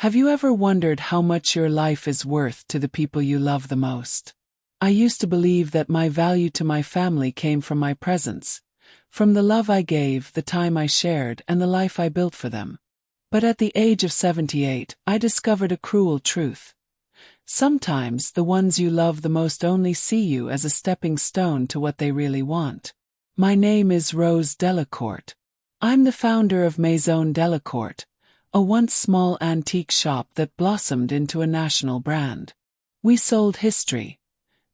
Have you ever wondered how much your life is worth to the people you love the most? I used to believe that my value to my family came from my presence, from the love I gave, the time I shared, and the life I built for them. But at the age of 78, I discovered a cruel truth. Sometimes the ones you love the most only see you as a stepping stone to what they really want. My name is Rose Delacourt. I'm the founder of Maison Delacourt, a once small antique shop that blossomed into a national brand. We sold history,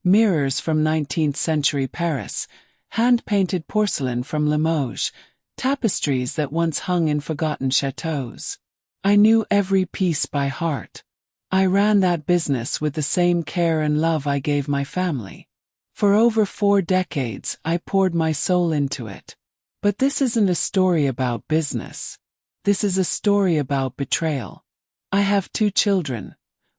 mirrors from 19th century Paris, hand-painted porcelain from Limoges, tapestries that once hung in forgotten chateaux. I knew every piece by heart. I ran that business with the same care and love I gave my family. For over 4 decades, I poured my soul into it. But this isn't a story about business. This is a story about betrayal. I have 2 children,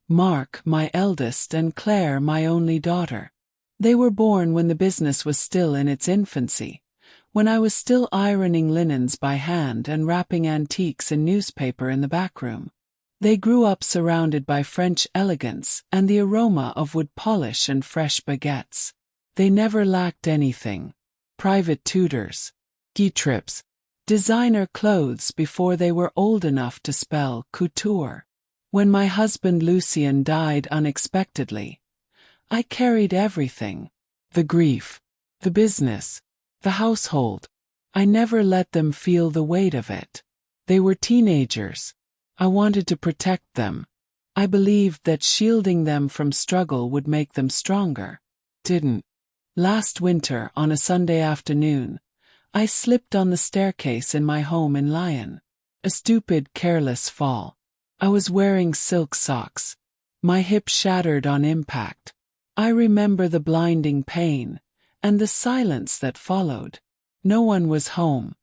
Mark, my eldest, and Claire, my only daughter. They were born when the business was still in its infancy, when I was still ironing linens by hand and wrapping antiques in newspaper in the back room. They grew up surrounded by French elegance and the aroma of wood polish and fresh baguettes. They never lacked anything: private tutors, ski trips, designer clothes before they were old enough to spell couture. When my husband Lucien died unexpectedly, I carried everything: the grief, the business, the household. I never let them feel the weight of it. They were teenagers. I wanted to protect them. I believed that shielding them from struggle would make them stronger. Didn't. Last winter, on a Sunday afternoon, I slipped on the staircase in my home in Lyon. A stupid, careless fall. I was wearing silk socks. My hip shattered on impact. I remember the blinding pain, and the silence that followed. No one was home.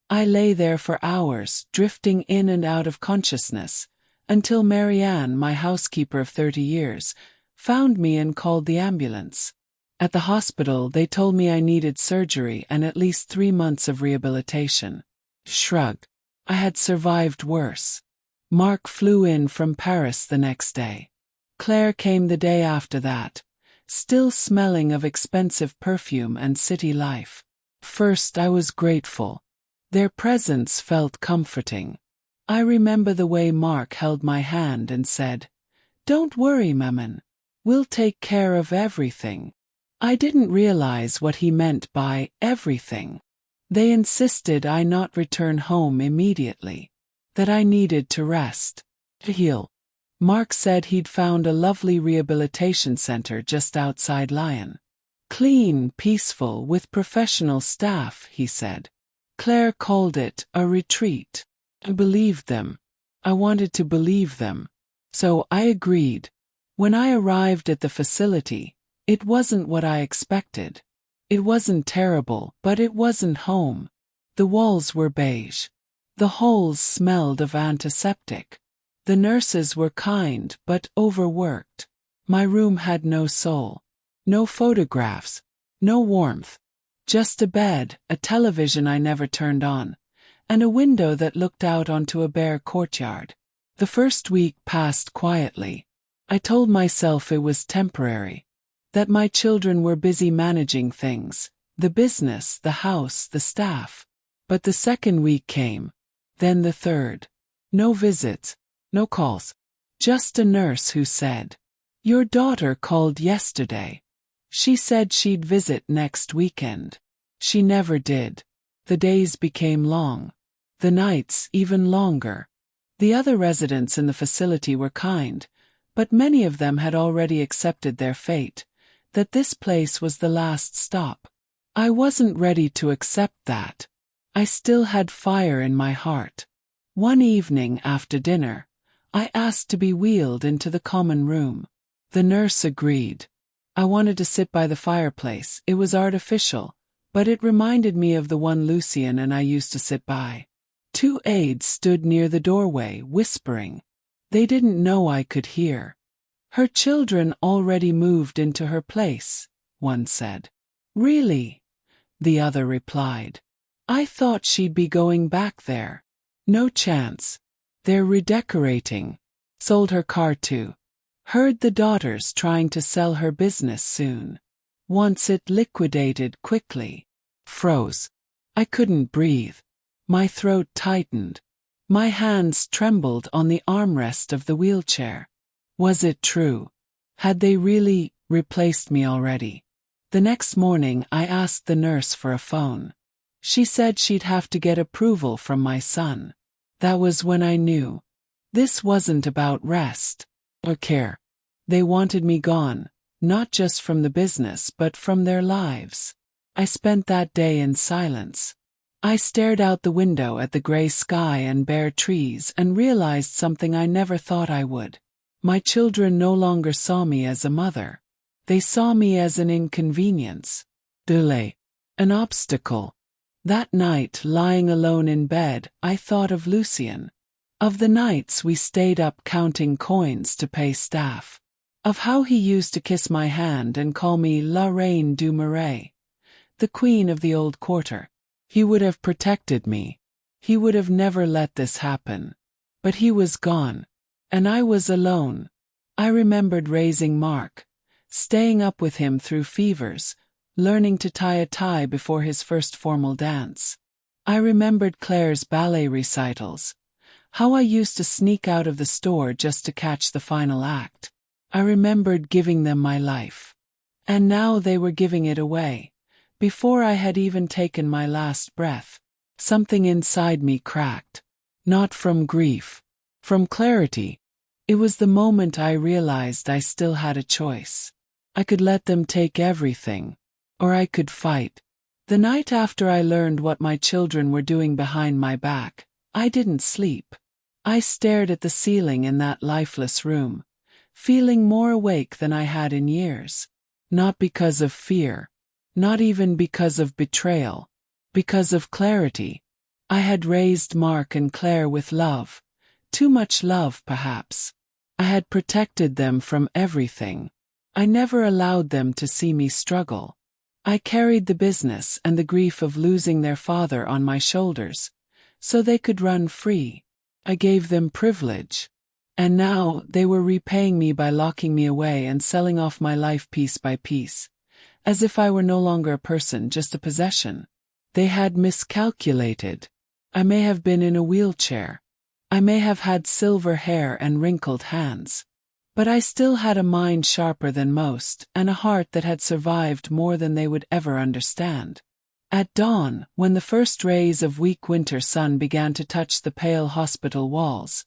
I lay there for hours, drifting in and out of consciousness, until Marianne, my housekeeper of 30 years, found me and called the ambulance. At the hospital, they told me I needed surgery and at least 3 months of rehabilitation. Shrugged. I had survived worse. Mark flew in from Paris the next day. Claire came the day after that, still smelling of expensive perfume and city life. First, I was grateful. Their presence felt comforting. I remember the way Mark held my hand and said, "Don't worry, Maman. We'll take care of everything." I didn't realize what he meant by everything. They insisted I not return home immediately, that I needed to rest, to heal. Mark said he'd found a lovely rehabilitation center just outside Lyon. Clean, peaceful, with professional staff, he said. Claire called it a retreat. I believed them. I wanted to believe them. So I agreed. When I arrived at the facility, it wasn't what I expected. It wasn't terrible, but it wasn't home. The walls were beige. The halls smelled of antiseptic. The nurses were kind, but overworked. My room had no soul. No photographs. No warmth. Just a bed, a television I never turned on, and a window that looked out onto a bare courtyard. The first week passed quietly. I told myself it was temporary, that my children were busy managing things, the business, the house, the staff. But the second week came, then the third. No visits, no calls. Just a nurse who said, "Your daughter called yesterday. She said she'd visit next weekend." She never did. The days became long. The nights even longer. The other residents in the facility were kind, but many of them had already accepted their fate, that this place was the last stop. I wasn't ready to accept that. I still had fire in my heart. One evening after dinner, I asked to be wheeled into the common room. The nurse agreed. I wanted to sit by the fireplace. It was artificial, but it reminded me of the one Lucien and I used to sit by. 2 aides stood near the doorway, whispering. They didn't know I could hear. "Her children already moved into her place," one said. "Really?" the other replied. "I thought she'd be going back there." "No chance. They're redecorating," Sold her car too. Heard the daughters trying to sell her business soon. Wants it liquidated quickly. Froze. I couldn't breathe. My throat tightened. My hands trembled on the armrest of the wheelchair. Was it true? Had they really replaced me already? The next morning I asked the nurse for a phone. She said she'd have to get approval from my son. That was when I knew. This wasn't about rest or care. They wanted me gone, not just from the business but from their lives. I spent that day in silence. I stared out the window at the gray sky and bare trees and realized something I never thought I would. My children no longer saw me as a mother. They saw me as an inconvenience. Delay. An obstacle. That night, lying alone in bed, I thought of Lucien. Of the nights we stayed up counting coins to pay staff. Of how he used to kiss my hand and call me La Reine du Marais, the queen of the old quarter. He would have protected me. He would have never let this happen. But he was gone. And I was alone. I remembered raising Mark, staying up with him through fevers, learning to tie a tie before his first formal dance. I remembered Claire's ballet recitals, how I used to sneak out of the store just to catch the final act. I remembered giving them my life. And now they were giving it away. Before I had even taken my last breath, something inside me cracked. Not from grief, from clarity. It was the moment I realized I still had a choice. I could let them take everything, or I could fight. The night after I learned what my children were doing behind my back, I didn't sleep. I stared at the ceiling in that lifeless room, feeling more awake than I had in years. Not because of fear, not even because of betrayal, because of clarity. I had raised Mark and Claire with love, too much love perhaps. I had protected them from everything. I never allowed them to see me struggle. I carried the business and the grief of losing their father on my shoulders, so they could run free. I gave them privilege. And now they were repaying me by locking me away and selling off my life piece by piece, as if I were no longer a person, just a possession. They had miscalculated. I may have been in a wheelchair. I may have had silver hair and wrinkled hands. But I still had a mind sharper than most, and a heart that had survived more than they would ever understand. At dawn, when the first rays of weak winter sun began to touch the pale hospital walls,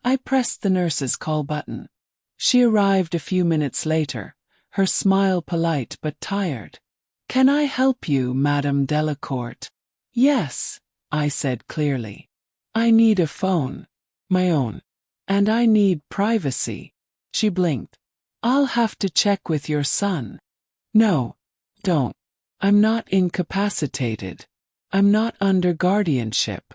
I pressed the nurse's call button. She arrived a few minutes later, her smile polite but tired. "Can I help you, Madame Delacourt?" "Yes," I said clearly. "I need a phone. My own. And I need privacy." She blinked. "I'll have to check with your son." "No, don't. I'm not incapacitated. I'm not under guardianship.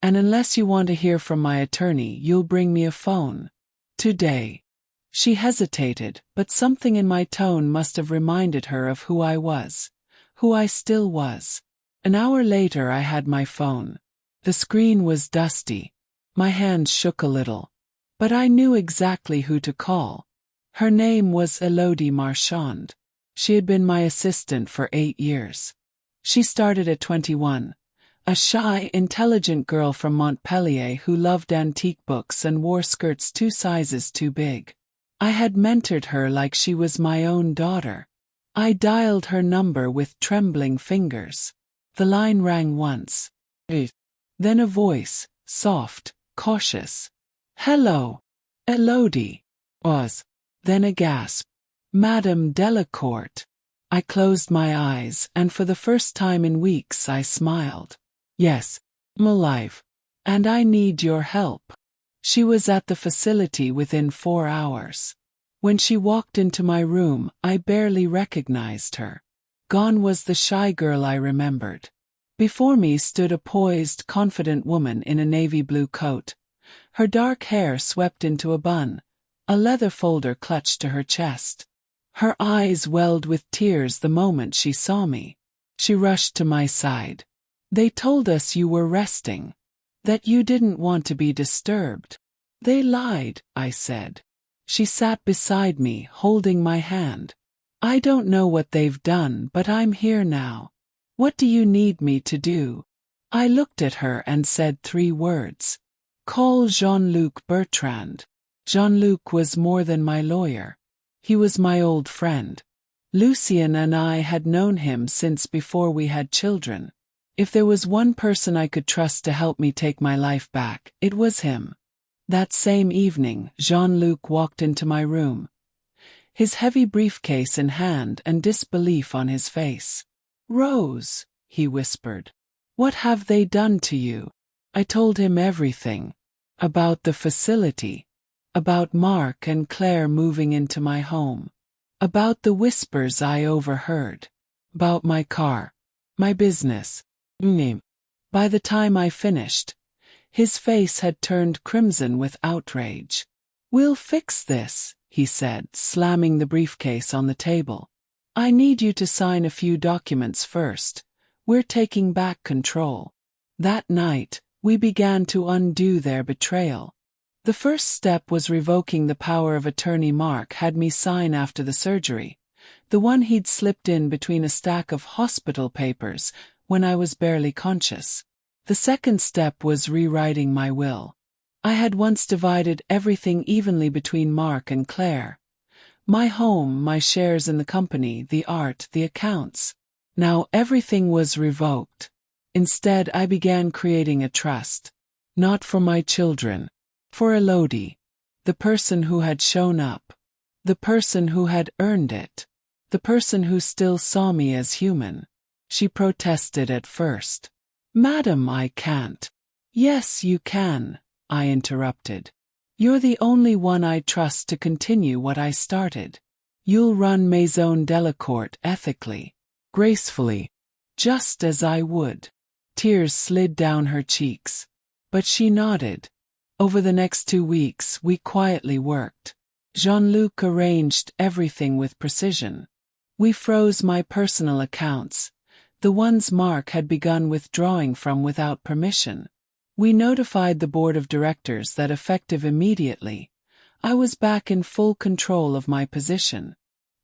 And unless you want to hear from my attorney, you'll bring me a phone. Today." She hesitated, but something in my tone must have reminded her of who I was, who I still was. An hour later I had my phone. The screen was dusty. My hands shook a little. But I knew exactly who to call. Her name was Elodie Marchand. She had been my assistant for 8 years. She started at 21. A shy, intelligent girl from Montpellier who loved antique books and wore skirts 2 sizes too big. I had mentored her like she was my own daughter. I dialed her number with trembling fingers. The line rang once. Then a voice, soft, cautious. "Hello, Elodie." Then a gasp. "Madame Delacourt." I closed my eyes, and for the first time in weeks I smiled. "Yes, I'm alive. And I need your help." She was at the facility within 4 hours. When she walked into my room, I barely recognized her. Gone was the shy girl I remembered. Before me stood a poised, confident woman in a navy blue coat. Her dark hair swept into a bun, a leather folder clutched to her chest. Her eyes welled with tears the moment she saw me. She rushed to my side. "They told us you were resting. That you didn't want to be disturbed." They lied, I said. She sat beside me, holding my hand. I don't know what they've done, but I'm here now. What do you need me to do? I looked at her and said 3 words. Call Jean-Luc Bertrand. Jean-Luc was more than my lawyer. He was my old friend. Lucien and I had known him since before we had children. If there was one person I could trust to help me take my life back, it was him. That same evening, Jean-Luc walked into my room, his heavy briefcase in hand and disbelief on his face. Rose, he whispered. What have they done to you? I told him everything. About the facility. About Mark and Claire moving into my home. About the whispers I overheard. About my car. My business. By the time I finished, his face had turned crimson with outrage. We'll fix this, he said, slamming the briefcase on the table. I need you to sign a few documents first. We're taking back control. That night, we began to undo their betrayal. The first step was revoking the power of attorney Mark had me sign after the surgery, the one he'd slipped in between a stack of hospital papers when I was barely conscious. The second step was rewriting my will. I had once divided everything evenly between Mark and Claire. My home, my shares in the company, the art, the accounts. Now everything was revoked. Instead, I began creating a trust. Not for my children. For Elodie. The person who had shown up. The person who had earned it. The person who still saw me as human. She protested at first. Madam, I can't. Yes, you can, I interrupted. You're the only one I trust to continue what I started. You'll run Maison Delacourt ethically, gracefully, just as I would. Tears slid down her cheeks. But she nodded. Over the next 2 weeks, we quietly worked. Jean-Luc arranged everything with precision. We froze my personal accounts, the ones Mark had begun withdrawing from without permission. We notified the board of directors that effective immediately, I was back in full control of my position.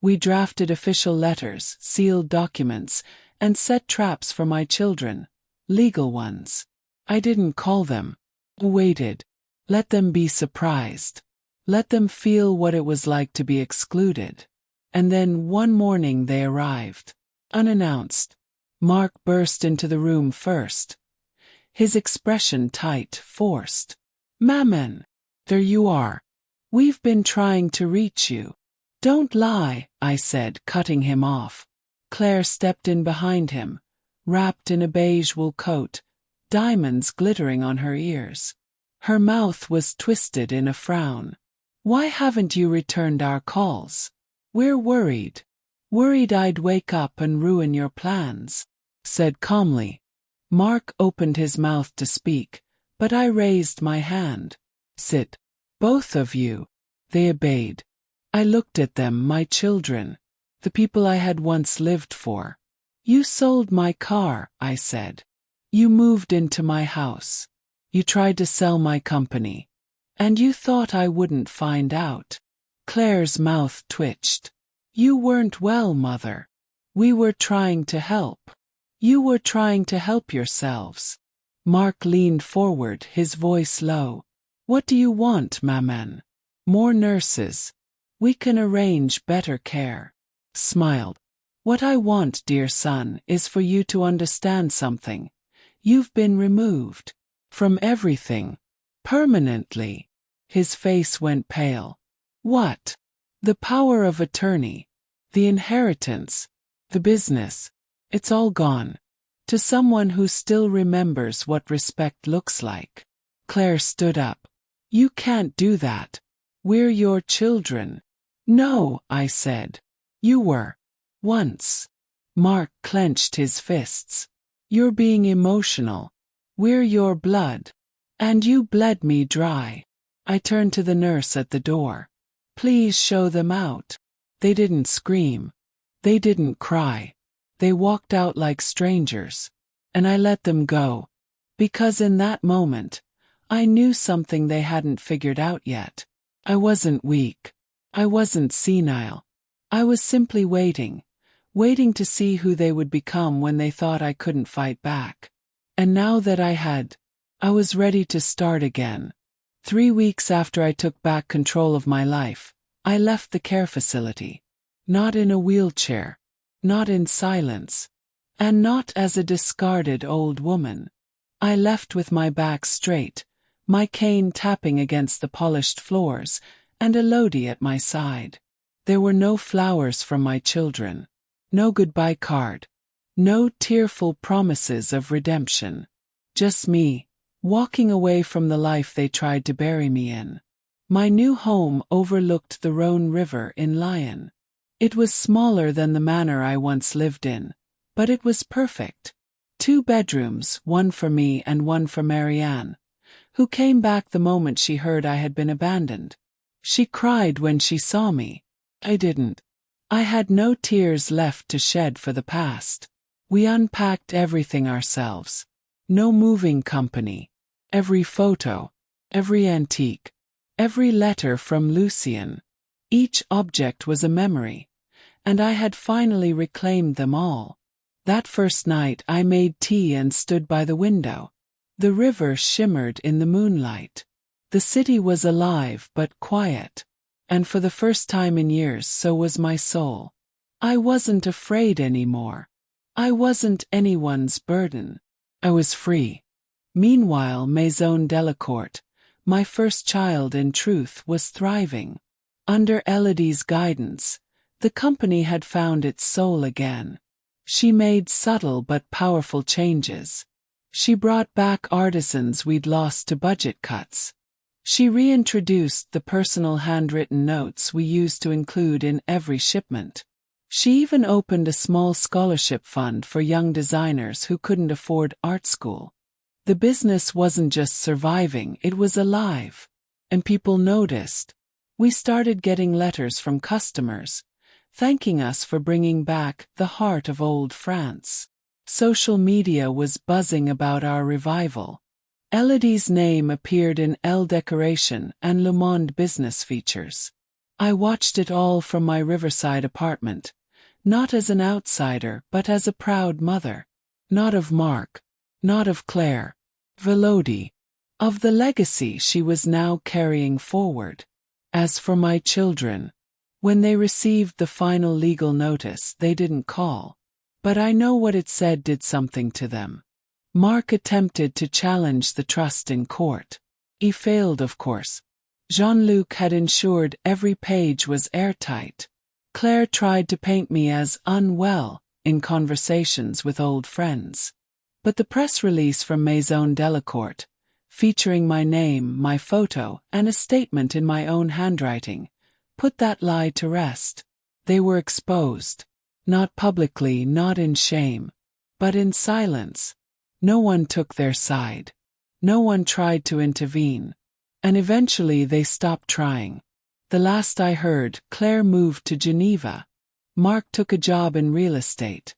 We drafted official letters, sealed documents, and set traps for my children, legal ones. I didn't call them. Waited. Let them be surprised. Let them feel what it was like to be excluded. And then one morning they arrived. Unannounced. Mark burst into the room first. His expression tight, forced. Maman, there you are. We've been trying to reach you. Don't lie, I said, cutting him off. Claire stepped in behind him, wrapped in a beige wool coat, diamonds glittering on her ears. Her mouth was twisted in a frown. Why haven't you returned our calls? We're worried. Worried I'd wake up and ruin your plans. Said calmly. Mark opened his mouth to speak, but I raised my hand. Sit. Both of you. They obeyed. I looked at them, my children, the people I had once lived for. You sold my car, I said. You moved into my house. You tried to sell my company. And you thought I wouldn't find out. Claire's mouth twitched. You weren't well, Mother. We were trying to help. You were trying to help yourselves. Mark leaned forward, his voice low. What do you want, Maman? More nurses. We can arrange better care. Smiled. What I want, dear son, is for you to understand something. You've been removed. From everything. Permanently. His face went pale. What? The power of attorney. The inheritance. The business. It's all gone. To someone who still remembers what respect looks like. Claire stood up. You can't do that. We're your children. No, I said. You were. Once. Mark clenched his fists. You're being emotional. We're your blood. And you bled me dry. I turned to the nurse at the door. Please show them out. They didn't scream. They didn't cry. They walked out like strangers. And I let them go. Because in that moment, I knew something they hadn't figured out yet. I wasn't weak. I wasn't senile. I was simply waiting to see who they would become when they thought I couldn't fight back. And now that I had, I was ready to start again. 3 weeks after I took back control of my life, I left the care facility. Not in a wheelchair, not in silence, and not as a discarded old woman. I left with my back straight, my cane tapping against the polished floors, and Elodie at my side. There were no flowers from my children, no goodbye card, no tearful promises of redemption. Just me, walking away from the life they tried to bury me in. My new home overlooked the Rhone River in Lyon. It was smaller than the manor I once lived in, but it was perfect. 2 bedrooms, one for me and one for Marianne, who came back the moment she heard I had been abandoned. She cried when she saw me. I didn't. I had no tears left to shed for the past. We unpacked everything ourselves. No moving company. Every photo, every antique, every letter from Lucien. Each object was a memory, and I had finally reclaimed them all. That first night I made tea and stood by the window. The river shimmered in the moonlight. The city was alive but quiet, and for the first time in years so was my soul. I wasn't afraid anymore. I wasn't anyone's burden. I was free. Meanwhile, Maison Delacourt, my first child in truth, was thriving. Under Elodie's guidance, the company had found its soul again. She made subtle but powerful changes. She brought back artisans we'd lost to budget cuts. She reintroduced the personal handwritten notes we used to include in every shipment. She even opened a small scholarship fund for young designers who couldn't afford art school. The business wasn't just surviving, it was alive. And people noticed. We started getting letters from customers, thanking us for bringing back the heart of old France. Social media was buzzing about our revival. Elodie's name appeared in Elle Decoration and Le Monde business features. I watched it all from my riverside apartment, not as an outsider but as a proud mother. Not of Mark, not of Claire, of Elodie, of the legacy she was now carrying forward. As for my children, when they received the final legal notice, they didn't call. But I know what it said did something to them. Mark attempted to challenge the trust in court. He failed, of course. Jean-Luc had ensured every page was airtight. Claire tried to paint me as unwell in conversations with old friends. But the press release from Maison Delacourt, featuring my name, my photo, and a statement in my own handwriting, put that lie to rest. They were exposed. Not publicly, not in shame, but in silence. No one took their side. No one tried to intervene. And eventually they stopped trying. The last I heard, Claire moved to Geneva. Mark took a job in real estate.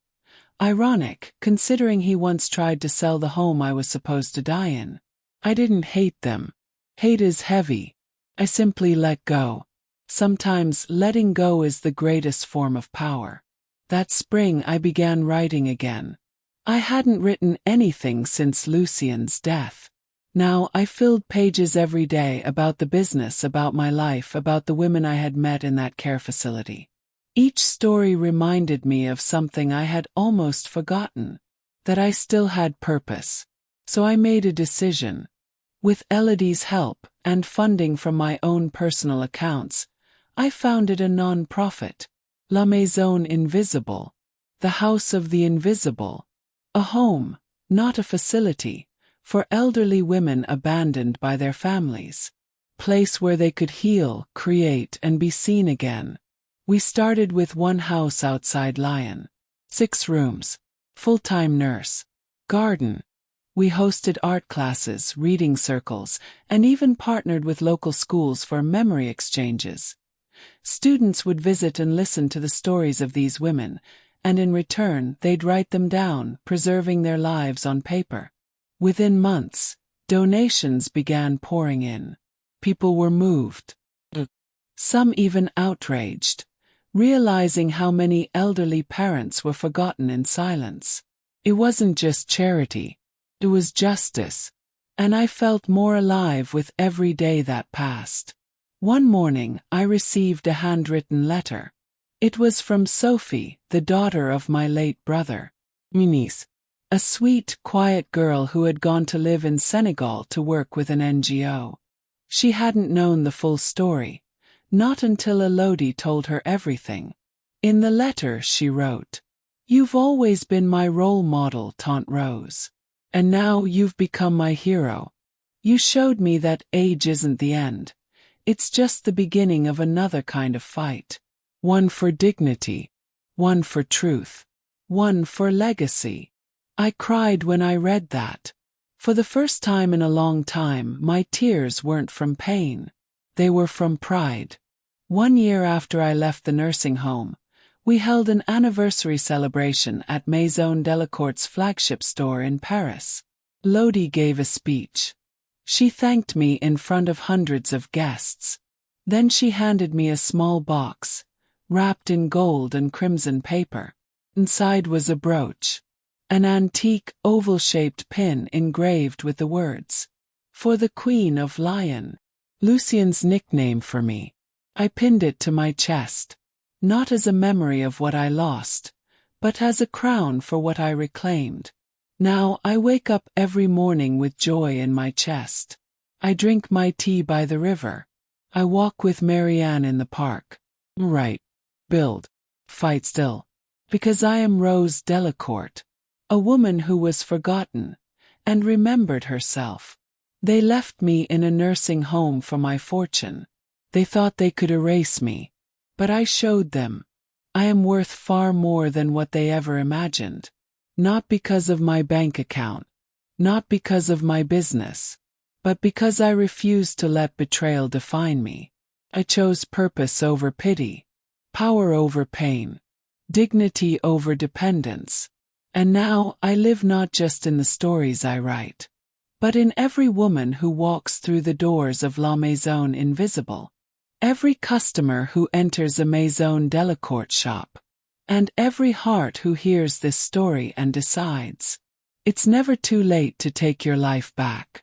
Ironic, considering he once tried to sell the home I was supposed to die in. I didn't hate them. Hate is heavy. I simply let go. Sometimes letting go is the greatest form of power. That spring I began writing again. I hadn't written anything since Lucien's death. Now I filled pages every day about the business, about my life, about the women I had met in that care facility. Each story reminded me of something I had almost forgotten, that I still had purpose. So I made a decision. With Elodie's help and funding from my own personal accounts, I founded a non-profit, La Maison Invisible, the House of the Invisible, a home, not a facility, for elderly women abandoned by their families, place where they could heal, create, and be seen again. We started with one house outside Lyon, 6 rooms, full-time nurse, garden. We hosted art classes, reading circles, and even partnered with local schools for memory exchanges. Students would visit and listen to the stories of these women, and in return they'd write them down, preserving their lives on paper. Within months, Donations began pouring in. People were moved. Some even outraged, realizing how many elderly parents were forgotten in silence. It wasn't just charity, it was justice, and I felt more alive with every day that passed. One morning, I received a handwritten letter. It was from Sophie, the daughter of my late brother, Minis, a sweet, quiet girl who had gone to live in Senegal to work with an NGO. She hadn't known the full story, not until Elodie told her everything. In the letter she wrote, "You've always been my role model, Tante Rose. And now you've become my hero. You showed me that age isn't the end. It's just the beginning of another kind of fight. One for dignity, one for truth, one for legacy." I cried when I read that. For the first time in a long time, my tears weren't from pain. They were from pride. 1 year after I left the nursing home, we held an anniversary celebration at Maison Delacourte's flagship store in Paris. Lodi gave a speech. She thanked me in front of hundreds of guests. Then she handed me a small box, wrapped in gold and crimson paper. Inside was a brooch, an antique oval-shaped pin engraved with the words, "For the Queen of Lion," Lucien's nickname for me. I pinned it to my chest, not as a memory of what I lost, but as a crown for what I reclaimed. Now I wake up every morning with joy in my chest. I drink my tea by the river. I walk with Marianne in the park. Write, build, fight still. Because I am Rose Delacourte, a woman who was forgotten and remembered herself. They left me in a nursing home for my fortune. They thought they could erase me, but I showed them I am worth far more than what they ever imagined. Not because of my bank account, not because of my business, but because I refused to let betrayal define me. I chose purpose over pity, power over pain, dignity over dependence. And now I live not just in the stories I write, but in every woman who walks through the doors of La Maison Invisible, every customer who enters a Maison Delacourte shop, and every heart who hears this story and decides, it's never too late to take your life back.